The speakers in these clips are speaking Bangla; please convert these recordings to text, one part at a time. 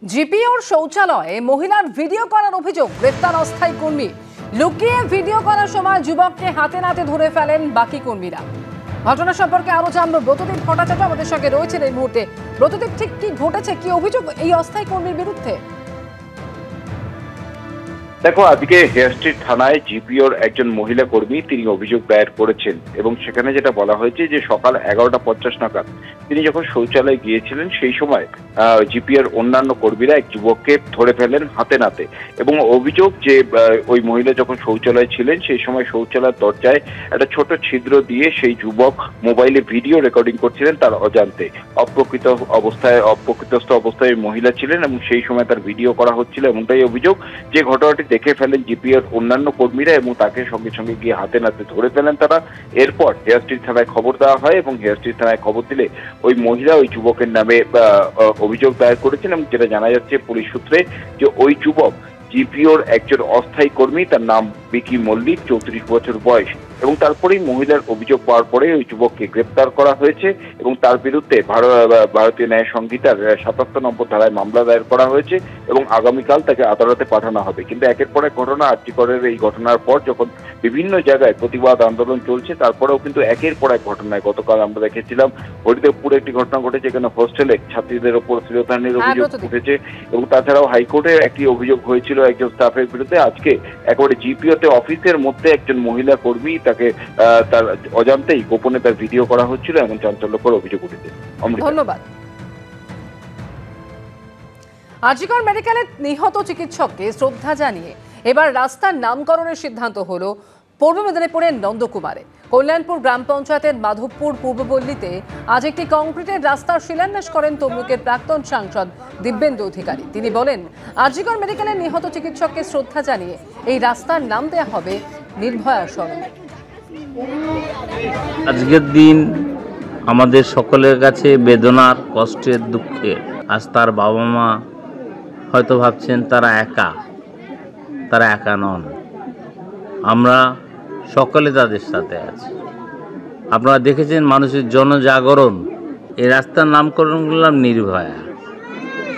জিপিওর শৌচালয়ে মহিলার ভিডিও করার অভিযোগ, গ্রেফতার অস্থায়ী কর্মী। লুকিয়ে ভিডিও করার সময় যুবককে হাতে নাতে ধরে ফেলেন বাকি কর্মীরা। ঘটনা সম্পর্কে আরো জানবো ব্রতদীপ ভট্টাচার্য আমাদের সঙ্গে রয়েছেন এই মুহূর্তে। ব্রতদীপ, ঠিক কি ঘটেছে, কি অভিযোগ এই অস্থায়ী কর্মীর বিরুদ্ধে? দেখো, আজকে হেয়ার স্ট্রিট থানায় জিপিওর একজন মহিলা কর্মী তিনি অভিযোগ দায়ের করেছেন এবং সেখানে যেটা বলা হয়েছে যে সকাল 11:50 নাগাদ তিনি যখন শৌচালয়ে গিয়েছিলেন সেই সময় জিপিওর অন্যান্য কর্মীরা এক যুবককে ধরে ফেলেন হাতে নাতে এবং অভিযোগ যে ওই মহিলা যখন শৌচালয়ে ছিলেন সেই সময় শৌচালয়ের দরজায় একটা ছোট ছিদ্র দিয়ে সেই যুবক মোবাইলে ভিডিও রেকর্ডিং করছিলেন তার অজান্তে। অপ্রকৃতস্থ অবস্থায় মহিলা ছিলেন এবং সেই সময় তার ভিডিও করা হচ্ছিল এমনটাই অভিযোগ। যে ঘটনাটি দেখে ফেলেন জিপিওর অন্যান্য কর্মীরা এবং তাকে সঙ্গে সঙ্গে গিয়ে হাতে নাতে ধরে ফেলেন তারা। এরপর হেয়ার স্ট্রিট থানায় খবর দেওয়া হয় এবং হেয়ার স্ট্রিট থানায় খবর দিলে ওই মহিলা ওই যুবকের নামে অভিযোগ দায়ের করেছেন এবং যেটা জানা যাচ্ছে পুলিশ সূত্রে যে ওই যুবক জিপিওর একজন অস্থায়ী কর্মী, তার নাম বিকি মল্লিক, 34 বছর বয়স। এবং তারপরেই মহিলার অভিযোগ পাওয়ার পরে ওই যুবককে গ্রেপ্তার করা হয়েছে এবং তার বিরুদ্ধে ভারতীয় ন্যায় সংহিতার 77 নম্বর ধারায় মামলা দায়ের করা হয়েছে এবং আগামীকাল তাকে আদালতে পাঠানো হবে। কিন্তু একের পর এক ঘটনা, আরজিকরের এই ঘটনার পর যখন বিভিন্ন জায়গায় প্রতিবাদ আন্দোলন চলছে তারপরেও কিন্তু একের পর এক ঘটনায়, গতকাল আমরা দেখেছিলাম হরিদেবপুরে একটি ঘটনা ঘটেছে, এখানে হোস্টেলে ছাত্রীদের ওপর শ্লীলতাহানির অভিযোগ উঠেছে এবং তাছাড়াও হাইকোর্টে একটি অভিযোগ হয়েছিল একজন স্টাফের বিরুদ্ধে। আজকে একেবারে জিপিওতে অফিসের মধ্যে একজন মহিলা কর্মী তাকে তার অজান্তেই গোপনে তার ভিডিও করা হচ্ছিল এমন চাঞ্চল্যকর অভিযোগ উঠেছে। ধন্যবাদ। আরজিকর মেডিকেলে নিহত চিকিৎসককে শ্রদ্ধা জানিয়ে এবার রাস্তার নামকরণের সিদ্ধান্ত হলো পূর্ব মেদিনীপুরের নন্দকুমারে। কল্যাণপুর গ্রাম পঞ্চায়েতের মাধবপুর পূর্বপল্লীতে আজ একটি কংক্রিটের রাস্তার শিলান্যাস করেন তমলুকের প্রাক্তন সাংসদ দিব্যেন্দু অধিকারী। তিনি বলেন, আরজিকর মেডিকেলে নিহত চিকিৎসককে শ্রদ্ধা জানিয়ে এই রাস্তার নাম দেওয়া হবে নির্ভয়া স্মরণে। আজকের দিন আমাদের সকলের কাছে বেদনার, কষ্টের, দুঃখের। আজ তার বাবা মা হয়তো ভাবছেন তারা একা নন, আমরা সকলে তাদের সাথে আছি। আপনারা দেখেছেন মানুষের জনজাগরণ। এই রাস্তার নামকরণ করলাম নির্ভয়া।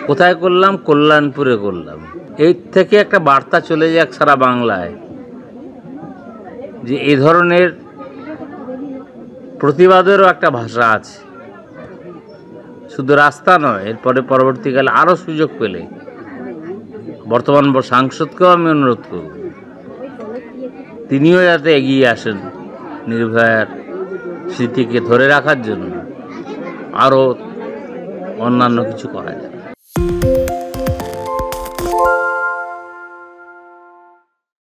কোথায় করলাম? কল্যাণপুরে করলাম। এর থেকে একটা বার্তা চলে যাক সারা বাংলায় যে এই ধরনের প্রতিবাদেরও একটা ভাষা আছে, শুধু রাস্তা নয়। এরপরে পরবর্তীকালে আরও সুযোগ পেলে বর্তমান সাংসদকেও আমি অনুরোধ করব তিনিও যাতে এগিয়ে আসেন নির্ভয়ার স্মৃতিকে ধরে রাখার জন্য, আরও অন্যান্য কিছু করা যায়।